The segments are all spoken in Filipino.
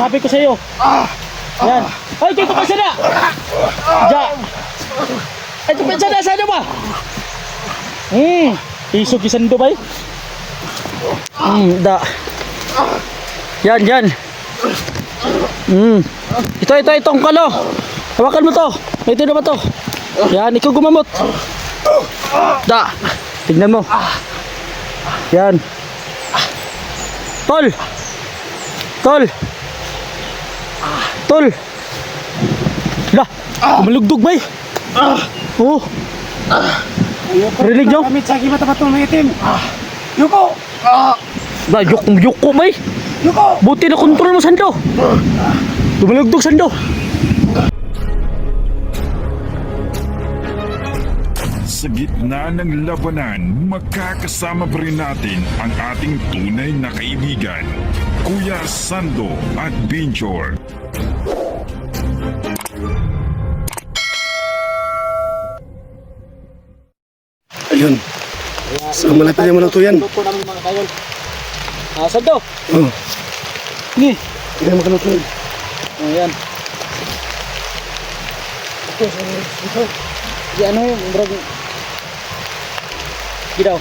sabi ko sa iyo. Yan. Ay, kay ko pa sana. Ja. Ay, ko pa sana sa ba? Isog isando bay. Da. Yan, yan. Itong kalo. Hawakan mo to. Ito na ba to? Yan, ikaw gumamot. Da. Tingnan mo. Yan. Tol. Tol. Tol. Lah, malugdog bay. Oh. Rinig nyo? Kami tsagi mata patong may itim. Yuko. Da, yuko bay. Yuko. Buti na kontrol mo sando. Dumalugdog sando. Sa gitna ng labanan, magkakasama pa rin natin ang ating tunay na kaibigan, Kuya Sando at Binjor. Ayun. Sama na tayo muna to yan. Luto namin mga kayon. Sando. Oh. Ni. Hindi na makaluto yun. Yan. Di ano yun, bro. Gidaw.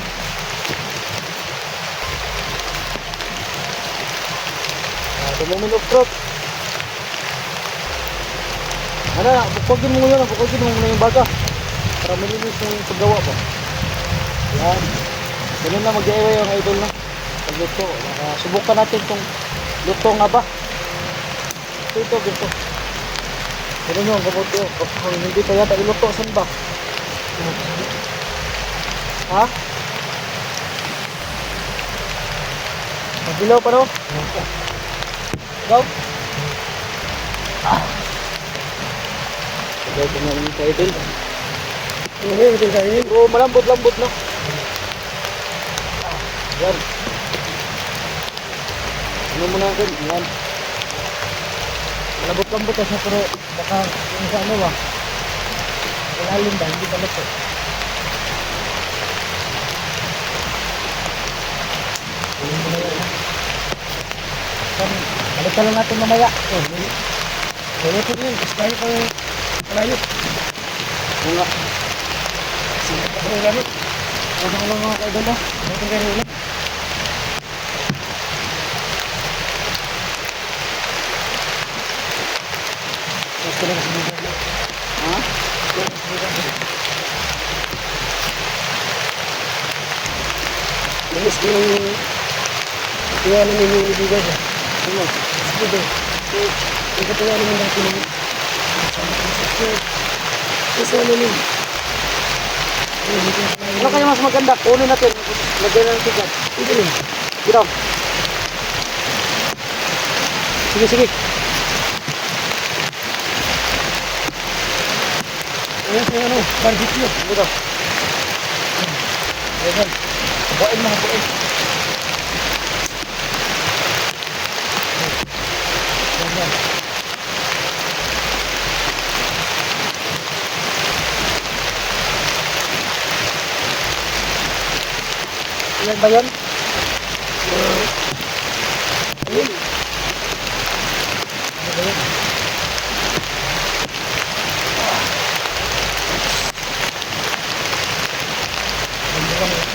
Tumumilok trot. Ano na, bukogin mo yun, bukogin mo muna yung baga. Para malinis yung paggawa ba. Yan. Ganun na mag-iaway yung idol na. Pagluto. Subukan natin itong luto nga ba. Ito. Ganun yung gamot yun. Kung hindi pa yata iluto, saan ba? Ha? Magilaw pa no? Go! Ito na yung sa idol. Oo, malambot-lambot na. Yan. Ano mo natin? Yan. Malambot-lambot na siya pero baka yung sa ano ba? Malalim ba? Hindi ba luto? Balik ka lang natin mamaya. Luto yun. Basta ko malayo. Bunga. Sinat ako yung lamit. Ano lang mga kaidol na? Luto kayo ulit. Gusto na kasi bigyan. Ha? Bilis ko yung kaya namin yung ibigay siya. Ano? Sige. Yung katuwa namin natin yung isa namin. Ano kaya mas maganda? Kunin natin. Lagyan na ng tigat. Hindi rin. Giraw. Sige. Ayan sa ano, barbecue. Giraw. Ayan. Buhain mga buhain. Ayan. Ilan ba yun? Ayun. Ano ba yun?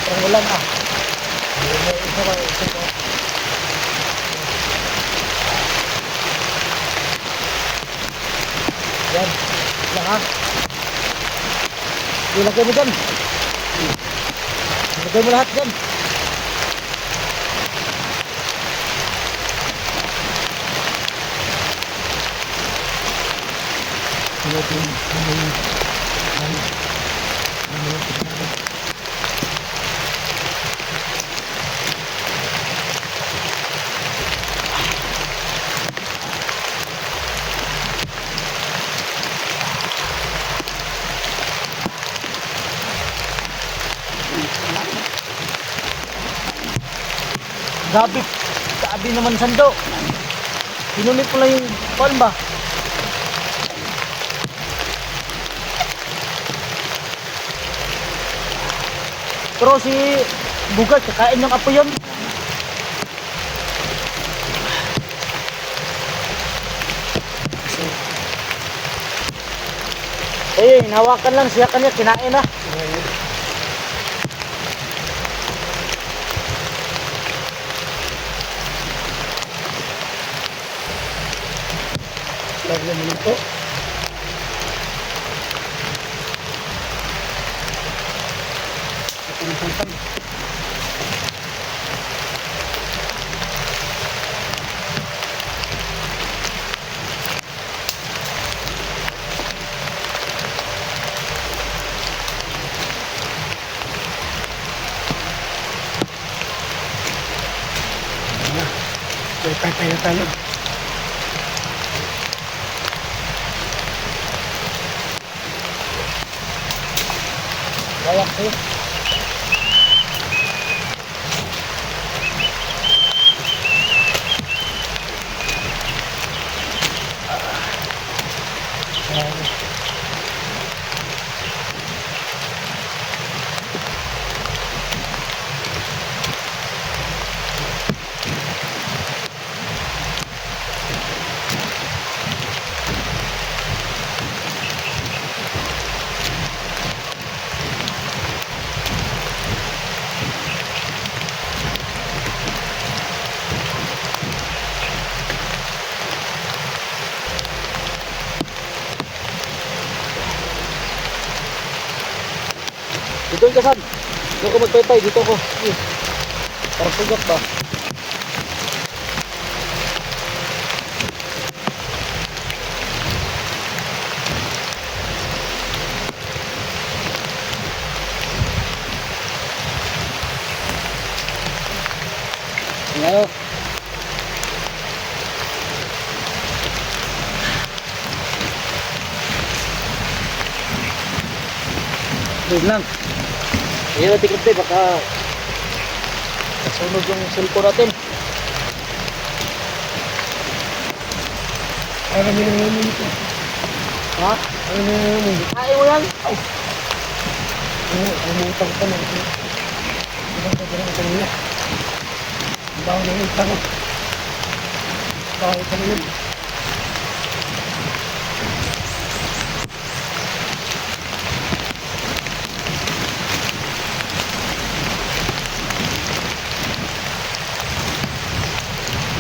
Parang ulan ah. Isa ba? Yan. Lang ha. Ilagay mo dyan. Ilagay mo lahat dyan. Grabe, sabi naman sando. Pinunit mo lang yung pan ba? Pero si Bugat, kakain ng apo yan. Eh, hinawakan lang siya kanya, kinain na. Lagyan mo nito. Ito ng pantang. Tay na tayo. Wayak sih. Dito ka San. Dito ko magpaypay, dito ko. Parang sugat ba? Ngayon. Doon lang. Ayan, tikip tayo, baka nasunog yung cellphone natin. Para mo naman ito. Ha? Ano mo naman ito? Kain mo yan? Ano mo utang pa na ito? Ibang pa rin ito nila. Ang baho ng utang ko. Baho ito nila.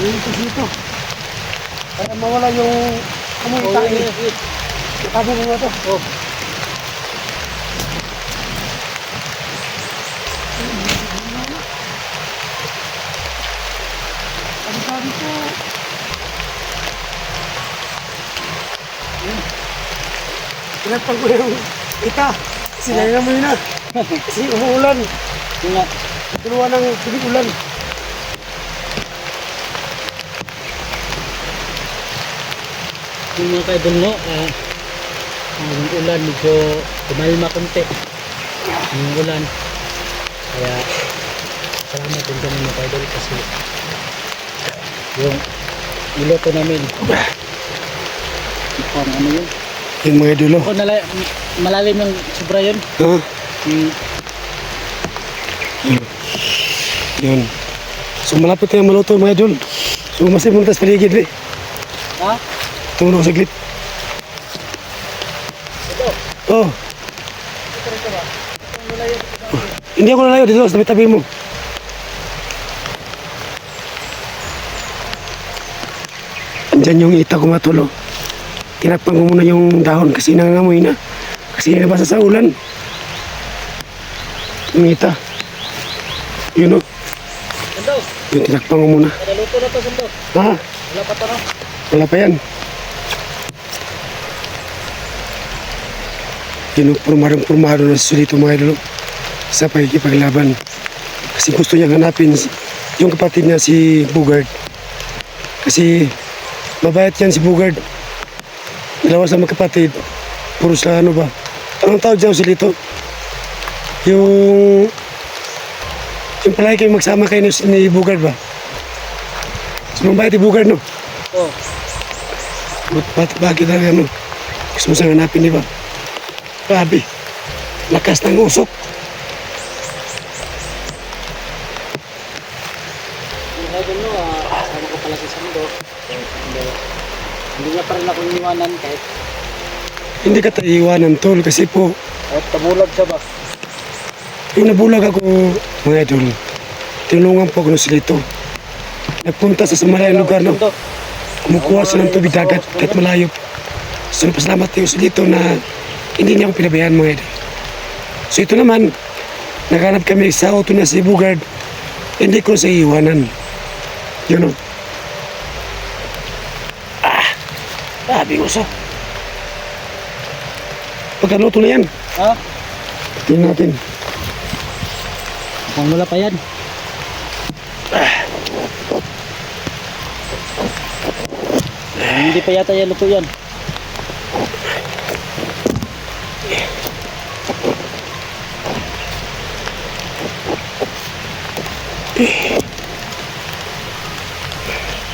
Dito. Para mawala yung amoy tayo. Itabi mo nga ito. Oh. Sabi ko. Pinagpag ko yung ita. Sinayang mo yun na. Kasi umuulan. Yun nga. Tuluan ng tubig ulan. Yung mga kaidol no, yung ulan medyo kumalma konti. Yung ulan. Kaya salamat din kami mga kaidol kasi yung iloto namin. Ano yun? Yung mga dulo. Ako malalim yung sobra yun. Ha? Yun. So malapit tayo maluto mga idol. So masih muna sa paligid eh. Ha? Tumulong saglit. Ito. Oh. Ito rin ka ba? Itong nulayo dito sa akin. Hindi ako nalayo dito sa tabi mo. Andyan yung ita ko matulo. Tinakpan ko muna yung dahon kasi nangangamoy na. Kasi nabasa sa ulan. Yung ita. Yun o. Sando, Yung tinakpan ko muna. kada luto na to Sando. Ha? Wala pa to no? Wala pa yan. Purmadong na si Sulito mga idolo sa pagkikipaglaban. Kasi gusto niyang hanapin yung kapatid niya si Bugard. Kasi mabait yan si Bugard. Dalawa sa magkapatid. Puro sila ano ba? Anong tawag dyan Sulito? Yung palagi kayo magsama kayo ni Bugard ba? So mabait ni Bugard no? Oh. Bakit talaga ano? Gusto mo siyang hanapin di ba? Grabe. Lakas ng usok. Yung idol no, kasama ko pala si Sando. Sando. Hindi niya pa rin ako iniwanan kahit hindi ka tayo iwanan tol kasi po At tabulag siya ba? yung nabulag ako mga idol, tinulungan po ako ng silito. Nagpunta sa malayong lugar no, kumukuha siya ng tubig dagat kahit malayo. So pasalamat tayo silito na hindi niya ako pinabayaan mga idol. So ito naman, naghanap kami sa auto na si Bugard, hindi ko sa iwanan. Yun o. Bingos o. Pagkaluto na yan. Ha? Tingnan natin. Mukhang wala pa yan. Hindi pa yata yan luto yan.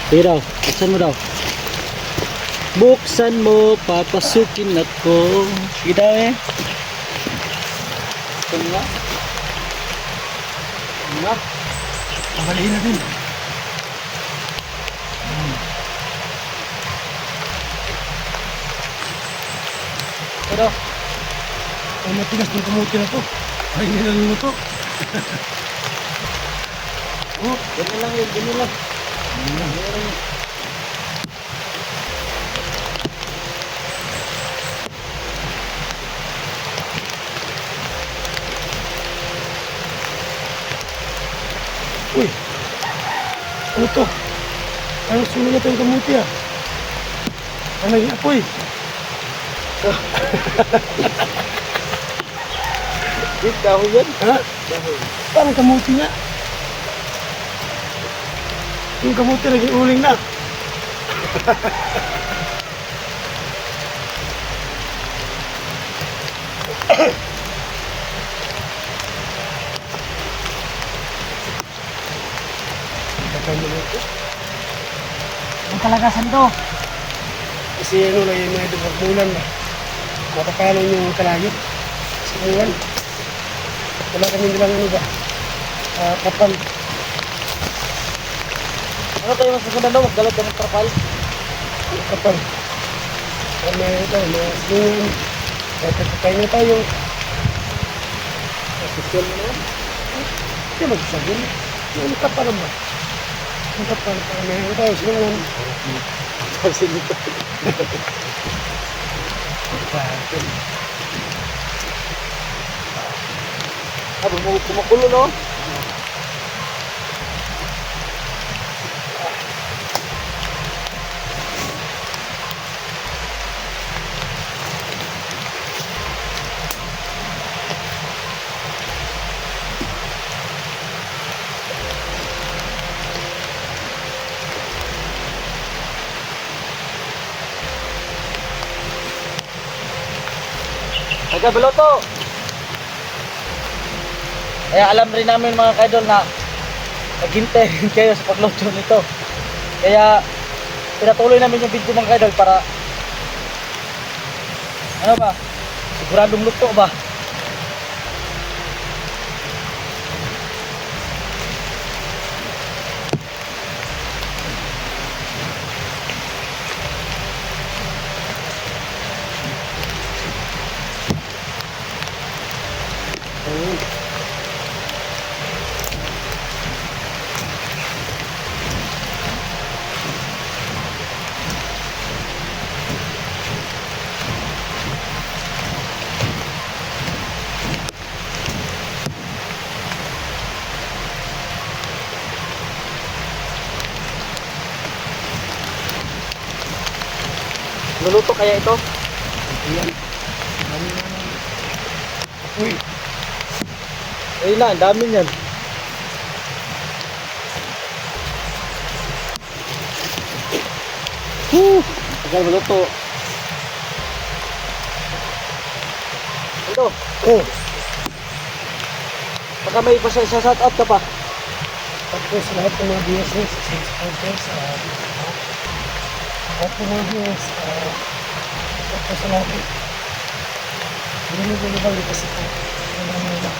Sige daw, buksan mo daw. Buksan mo, papasukin ako. Sige daw eh. Buksan mo nga. Buksan mo nga. Pabaliin natin. Pero, Ang matigas ng kamuti na to. Ay, hindi na luluto. ganyan lang yun, ganyan lang. Uy! Ano to? Parang sulo na tayong kamuti ah. Ang naging apoy. Wait, kahoy yan. Ha? Parang kamuti nga. Yung kamuti naging uling na. Ang kalagasan to. Kasi ano na yung mga dugag-bulan na. Mapapalo yung kalayot. Sa buwan. Wala kami nilang ano ba? Kapal. Ano tayo mas maganda daw? Magdala tayo ng trapal. Kapal. Kami tayo, mga sinungan. Kaya na tayo. Official mo na yan. Hindi magsasagin. Yung kapal ba? Yung kapal. Kaya tayo, sinungan. Kasi dito. Kumukulo no? Nagkabeloto. Kaya alam rin namin mga kaidol na naghintay rin kayo sa pagluto nito. Kaya pinatuloy namin yung video mga kaidol para ano ba? Siguradong luto ba? Luluto kaya ito? Ayan. Uy, Ayun na, ang dami niyan. Tagal maluto. Ito, oh, baka may shout out ka pa. tapos lahat ng mga business, supporters, lahat ng mga business, tapos sa lahat. Hindi mo bulibang kasi po. Wala mo na.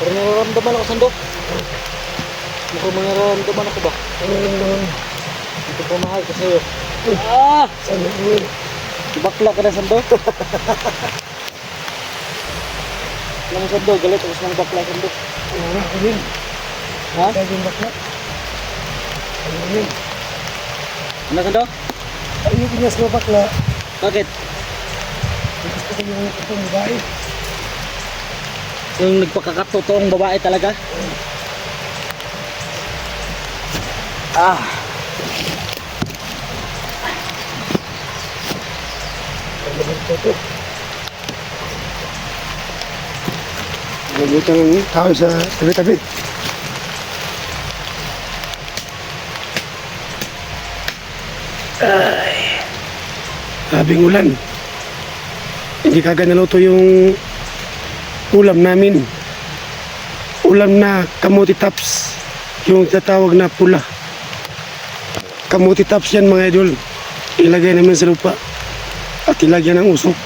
Pero nararamdaman ako sandok. Mukhang mga nararamdaman ako ba? Ano naman? Ito pa mahal ko sa'yo. Ah! Sana yun. Bakla ka na, Sando. Alam mo, Sando, galit ako sa mga bakla, Sando. Wala ako din. Ha? Laging bakla. Ano yun? Ano, Sando? Ayoko niya sa bakla. Bakit? Gusto ko yung itong babae. Yung nagpakakatotoong babae talaga? Ah! Nabutan ng tao sa tabi-tabi. Ay, labing ulan. Hindi kagad naluto yung ulam namin. Ulam na kamuti tops. Yung tatawag na pula. Kamuti tops yan mga idol. Ilagay naman sa lupa. At ilagyan ng usok.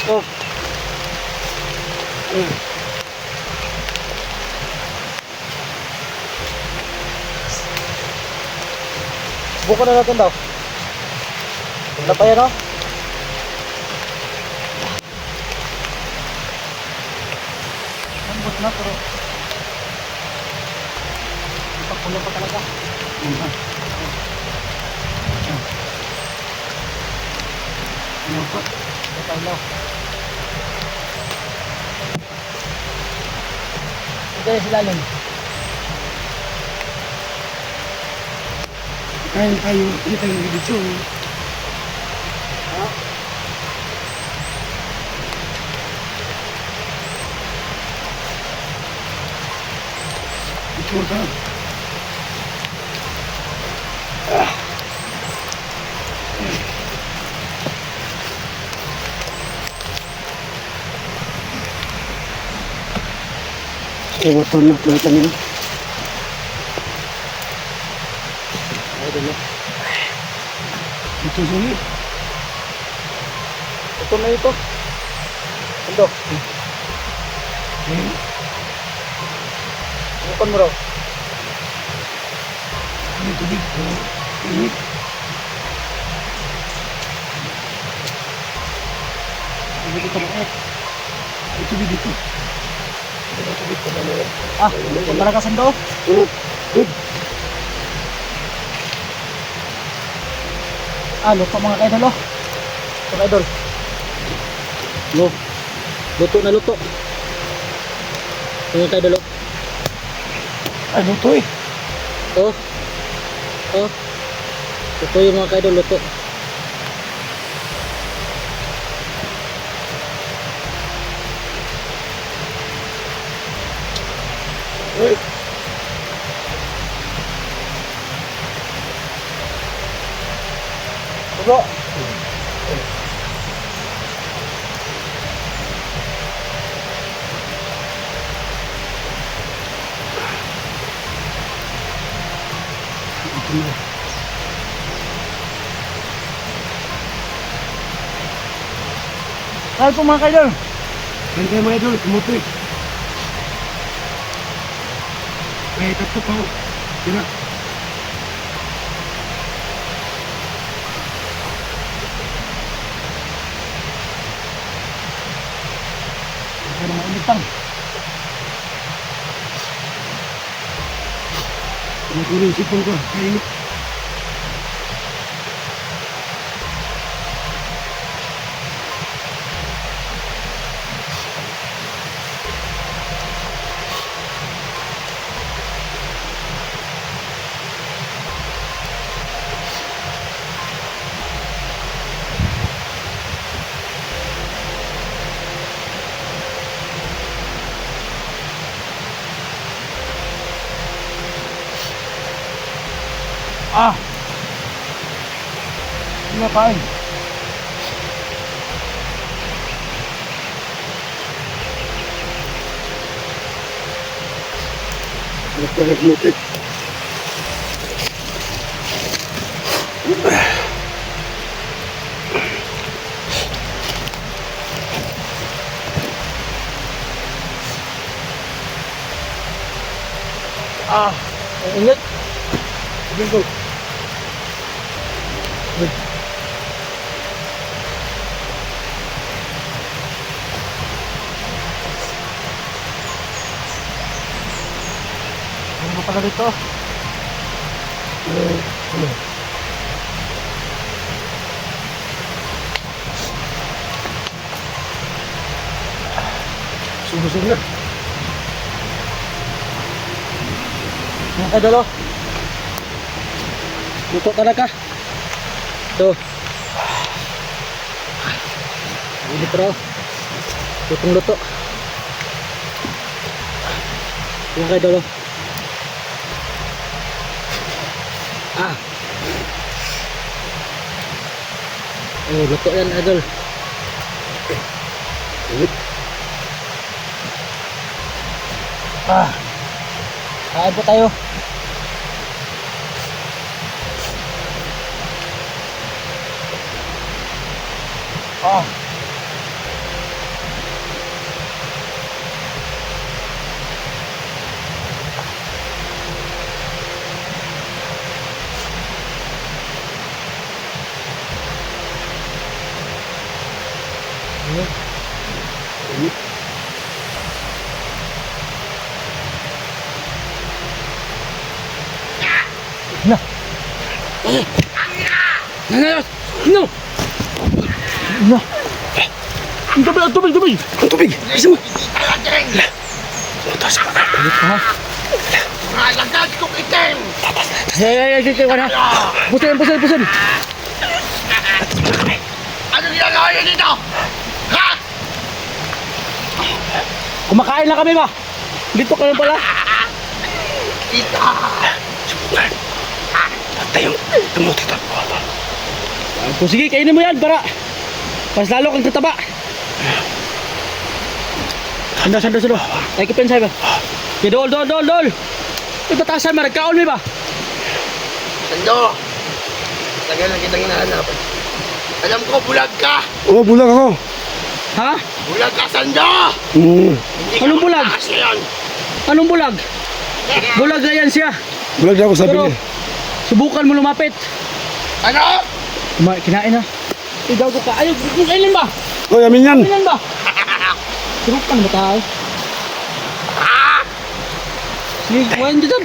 Oh. Subukan na natin daw. Wala pa yan, oh. Lambot na, pero ipagpula pa talaga. Ano pa? Ito tayo daw. Ito yung silalim. Kain tayo. Hindi tayo nagdito. Ha? Ito ka. Ewaton na pala kami na. Ay, dali. Ito sini. Ito na ito. Ito. Bukan mo raw. Dito dito. Init. Hindi kita mainit. Ito dito. Ah, ito talaga Sando. Ah, luto mga idol, oh. Mga idol. No. Luto na luto. Mga idol, oh. Ano to eh? Oh. Oh. Luto yung mga idol, luto. Uy. Luto. Ito na. Ay po mga idol. Kain tayo mga idol. Kumuto eh. May tatlo pa ako. Tira. Ito na mainit pang. Kumutuloy yung sipon ko. Kainit. Ah. Hindi na kain. Nagpalagmutik. Ang init. Bingo. Ano ba pala dito? Subusog na. Mga kadalo. Luto talaga. Ito. Init raw. Lutong luto. Mga kadalo. Oh, luto yan, idol. Kain po tayo. No! Ang tubig, ang tubig, tubig! Ang tubig! Isa mo! Ay, wala. Pusin, pusin, pusin! Ano ginagawa niyo dito? Ha? Kumakain lang kami ba? Dito ka lang pala. Dito! Tayong tumutot ako. Kung sige, kainin mo yan para mas lalo kang tataba. Sando, sando, sando. Ay, kipensay ba? Okay, dol, dol, dol, dol. Ay, batasan mo, nagkaon mo ba? Sando! Tagal na kitang hinahanap. Alam ko, bulag ka! Oo, bulag ako. Ha? Bulag ka, Sando! Hmm. Hindi ka Anong bulag? mataas yan. Anong bulag? Bulag na yan siya. Bulag na ako sabi Pero, niya. subukan mo lumapit. Ano? Kinain na. Igaw ko ka. Ayaw, kailan ba? Hoy, amin yan. Kailan ba? Subukan mo tayo. Sige, kumain dyan.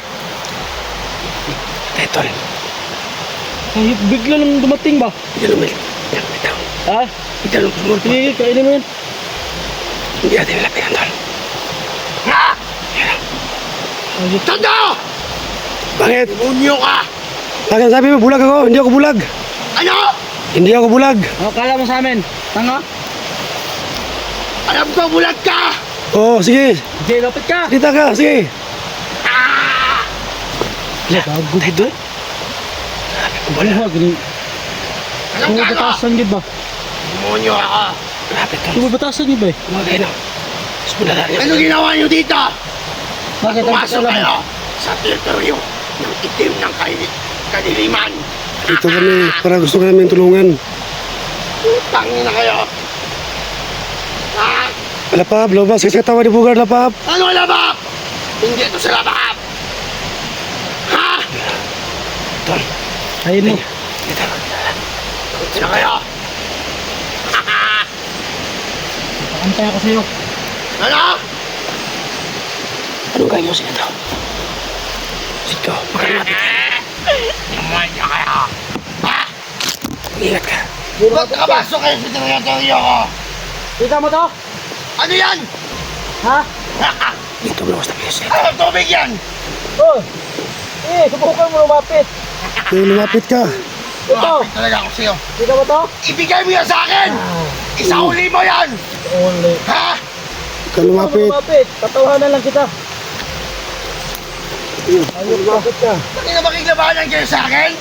Ito rin. Ay, bigla lang dumating ba? Hindi lumil. Bitaw. Ha? Hindi lumil. Sige, kainin mo yan. Hindi natin nilapitan tol. Ha? Ay, Sando! Bakit? Demonyo ka! Bakit sabi mo bulag ako? Hindi ako bulag. Ano? Hindi ako bulag. ano kala mo sa amin? Tanga? Alam ko, bulag ka! Oo, sige. Sige, lapit ka. Kita ka, sige. Ah! Bago ba? Wala ha, gini. Alam Sumo ka ano? batasan gid ba? Demonyo ako! Lapit tol. Sumo batasan gid ba? Kumagay na. Sumunod na rin. Ano ginawa niyo dito? Bakit ang Pumasok kasalanan? kayo sa teritoryo ng itim ng kaniliman. Dito kami para gusto ka namin tulungan. Tangin na kayo. Ha? Lapap, labas kasi katawa ni Bugard, lapap. Ano labak? Hindi ito sa labak. Ha? Tol, Ayun mo. dito. Tangin na kayo. Pakantay ako sa'yo. Ano? Anong gawin mo sa ito? Sito, makalapit. Demonyo kayo. Ha? Ingat ka. Ba't nakapasok kayo sa teritoryo ko? Kita mo to? Ano yan? Ha? Dito mo sa pilis. Ano tubig yan? Oh! Subukan mo lumapit. Lumapit ka. Ito. Lumapit talaga ako sa'yo. Kita mo to? Ibigay mo yan sa akin! Isauli mo yan! Only. Ha? Ka lumapit. Lumapit. Tatawanan lang kita. Ayun, lumapit ka. Bakit na makiklabanan kayo sa akin?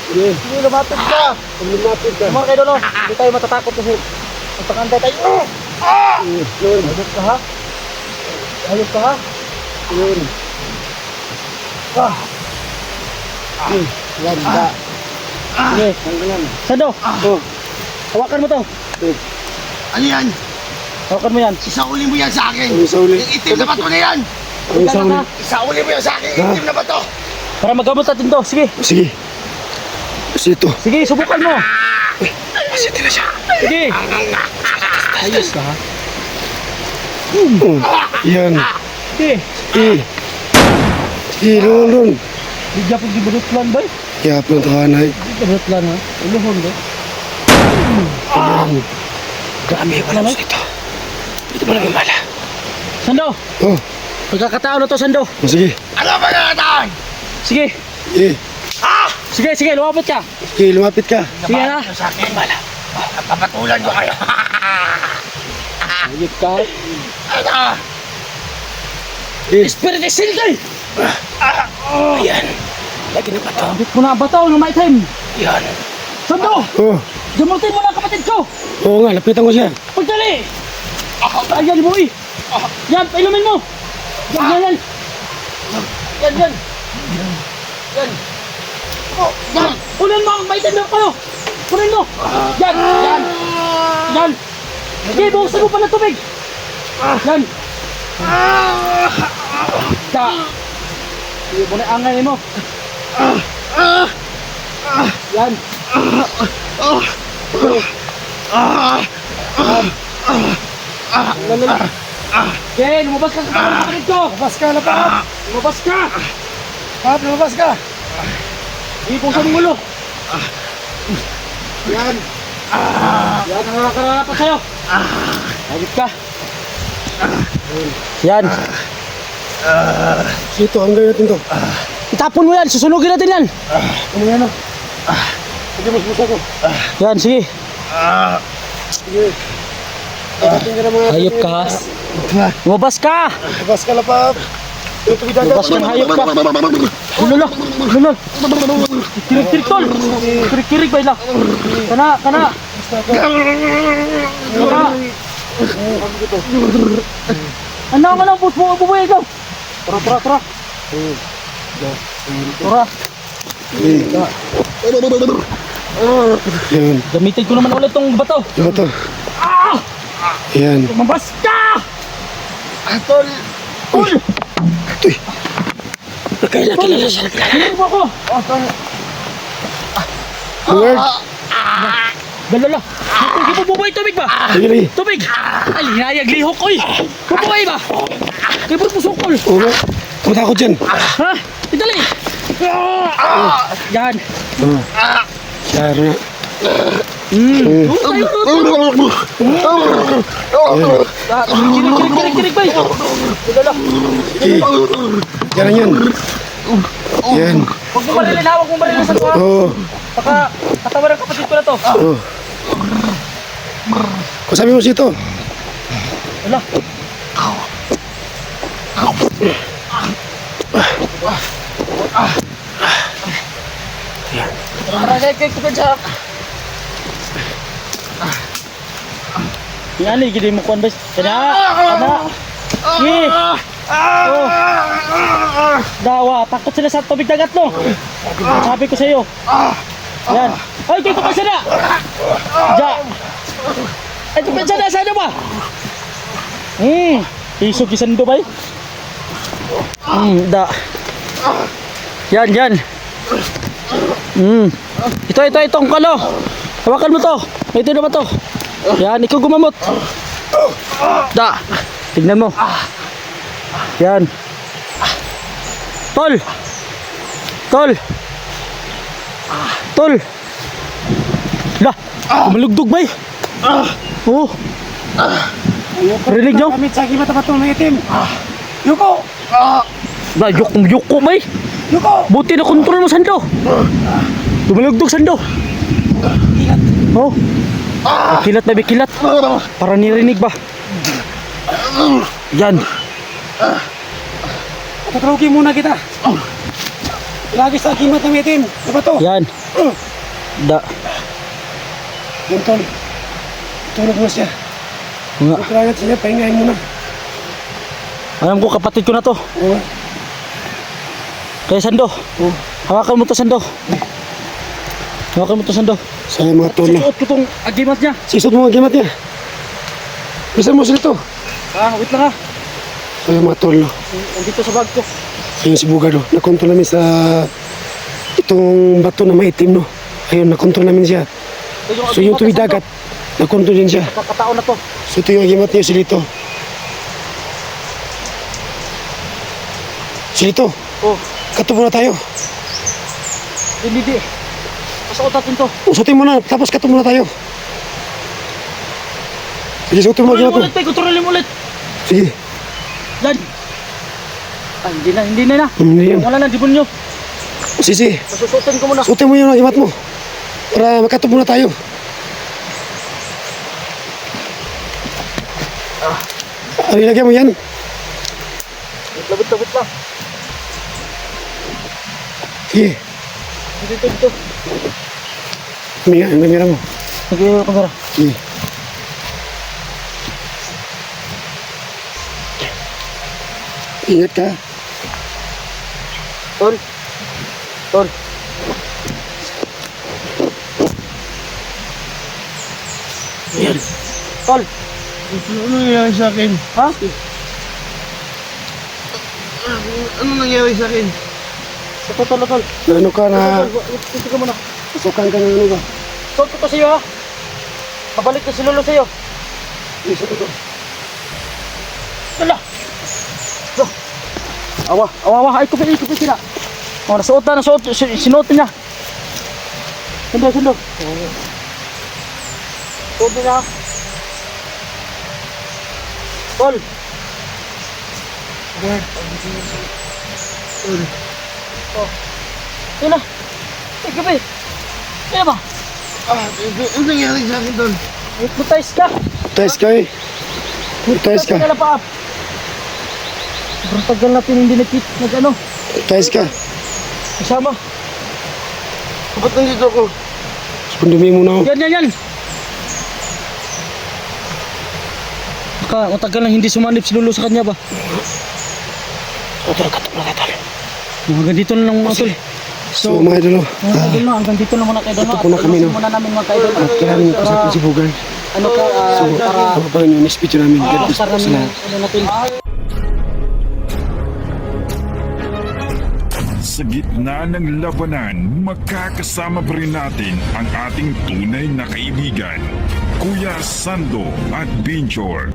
Sige, lumapit ka. Lumapit ka. Mga kayo doon, hindi tayo matatakot kasi magpakantay tayo. Ah! Ayos ka ha? Ayos ka ha? Yun. Yan, da. Sige. Sando. Hawakan mo to. Ano yan? Hawakan mo yan. Isauli mo yan sa akin. Isauli. Yung itim na bato na yan. Isauli. Isauli mo yan sa akin. Yung itim na bato. Para magamot natin to. Sige. Sige. Kasi ito. Sige, subukan mo. Kasi ito na siya. Sige. Ayos ka ha. Yan. Sige. Sige, lulun. Bigyan po gibudot lang ba? Kaya po ang tahanay. Gibudot lang ha. Uluhon ba? Grabe, wala mo ito. Ito ba lang mala? Sando. Oh, Pagkakataon na to, Sando. sige. Ano ba nakataon? Sige. Sige. Sige, lumapit ka. Sige, lumapit ka. Sige ha. Sa akin, bala. Papatulan ko kayo. Ayip ka. Ano? Sige. Spirit is silday. Ayan. Lagi na ba ito? Abit mo na ang bataw ng maitim. Yan. Sando. Oh, Gamutin mo na ang kapatid ko. oo nga, lapitan ko siya. Pagdali. Ayan, boy. Yan, pailumin mo. Yan. Yan. Oh, yan. Kunin mo ang maitim na kayo. Kunin mo. Yan. Sige, buksan mo pa ng tubig. Yan. Sige mo na angay mo. Yan. Okay, lumabas ka sa kapatid ko. Lumabas ka, lapap. Lumabas ka. Pap, lumabas ka. Ipusan mo ulo. Yan. Yan ang nakakarapat sa'yo. Hagit ka. Yan. Ito, hanggang natin to. Itapon mo yan, susunugin natin yan. Ano yan o? Sige, mas ko. Yan, sige. Sige. Tingnan ka naman. Hayop ka ha. Lumabas ka. Labas ka, lapap. Ito, bidagat. Lumabas ka na hayop ka. Lulula. Kirig-kirig tol. Kirig-kirig ba ila? Kana. Ano, bubuhay ikaw. Tara. Tara. Yan. Gamitin ko naman ulit tong bato. Ano to? Yan. Lumabas ka! Atol. Tol! Ito eh. Kilala siya. Kilala mo ako! Lord. Galala! Hindi mo bubuhay tubig ba? Sige, lagi. Tubig! Ay, hinayag lihok ko eh! Bubuhay ba? Kaya ba't musukol? Oo nga. Matakot yan. Ha? Idali! Yan! Yan na. Kirig ba eh? Galala! Yan yan. Yan. Huwag mo marilin ha! Huwag mo marilin sa tuwa! Oo. Baka katawa ng kapatid ko na to! Oo. Kung sabi mo sito. Wala! Kaya ko dyan! Yan eh, gini mo kuhan ba? Kana! Sige! Oh! Dawa, takot sila sa tubig dagat no! Sabi ko sa iyo. Yan! Ay, kaya ko pa siya na! Ja! Ay, ito pa siya na! Saan ba? Isog isan do ba eh? Da! Yan! Ito ang kalo! Hawakan mo to! Ito na ba to? Yan, ikaw gumamot! Da! Tignan mo! Yan! Tol! La! Malugdog ba eh? Oo! Rinig nyo? Kamit sa kibat na itong itim. Yuko! La, yuko ba eh? Yuko! Buti na kontrol mo, Sando! Dumalugdog, Sando! Oh! Kilat na bikilat! Para nirinig ba? Yan! Tatrugin muna kita. Lagi sa kibat ng itim. Ano ba to? Yan! Da! Yan, tol. Tulog mo siya. Nga. Kailangan siya, pahingahin mo na. Alam ko, kapatid ko na to. Oo. Kaya Sando, hawakan mo to Sando. Hawakan mo to Sando. Saya mga tol. Suot ko tong agimat niya. Sisot mo ang gimat niya. Bisa mo silito. Wait lang ha. Saya mga tol. Andito sa bag ko. Ayun si Bugard. Nakontrol namin sa itong bato na maitim, no. Ayun, nakontrol namin siya. So yung tuwid dagat, nakontrol din siya. Kakataon na to. So ito yung agimat niya, silito. Silito, Oh, katubo na tayo. hindi. Pasuot natin to. Usutin mo na, tapos katubo na tayo. Sige, suotin mo ang agimat mo. Kontrolin mo ulit. Sige. Yan. Hindi na. Hindi yan. Wala na, demonyo. Sige, Pasusutin ko muna. suotin mo yung agimat mo. Para makatubo na tayo. Ano ilagay mo yan? Labit lang. Sige, Dito. mira mo. Nag-iiwa ko mara. Sige. Ingat ka. Tol. Yan. Tol. Ano nangyari sa akin? Ha? Ano nangyari sa akin? Tol. Ano ka na, Dito ka muna. pasukan ka na ano ba? Suot ko to sa'yo ha. Pabalik na si Lolo sa'yo. Isa ko. Dala. Awa. Ay, kupit sila. Oh, nasuot. Sinuot niya. Sundo. Suot niya. Tol. Oh. Yun na. Ay, kupit. Kaya ba? Ano nangyari sa akin doon? Hypnotize ka. Tayos ka eh. Tayos ka. Tagal na pa. Sobrang tagal natin hindi nag-ano. Tayos ka. Kasama. Ba't nandito ako? Pundumi mo na ako. Yan. Matagal lang hindi sumanib si Lolo sa kanya ba? Katok na tayo. Hanggang dito na lang mga tol. So mga idolo, Mga idol na, hanggang dito na muna kayo doon. ito po na kami, no? Muna namin mga idol. at kailangan yung kasapin si Bugard. Ano po, So, para papapalan yung next video namin. God bless para po sa namin lahat. ano natin. Sa gitna ng labanan, magkakasama pa rin natin ang ating tunay na kaibigan, Kuya Sando at Binjor.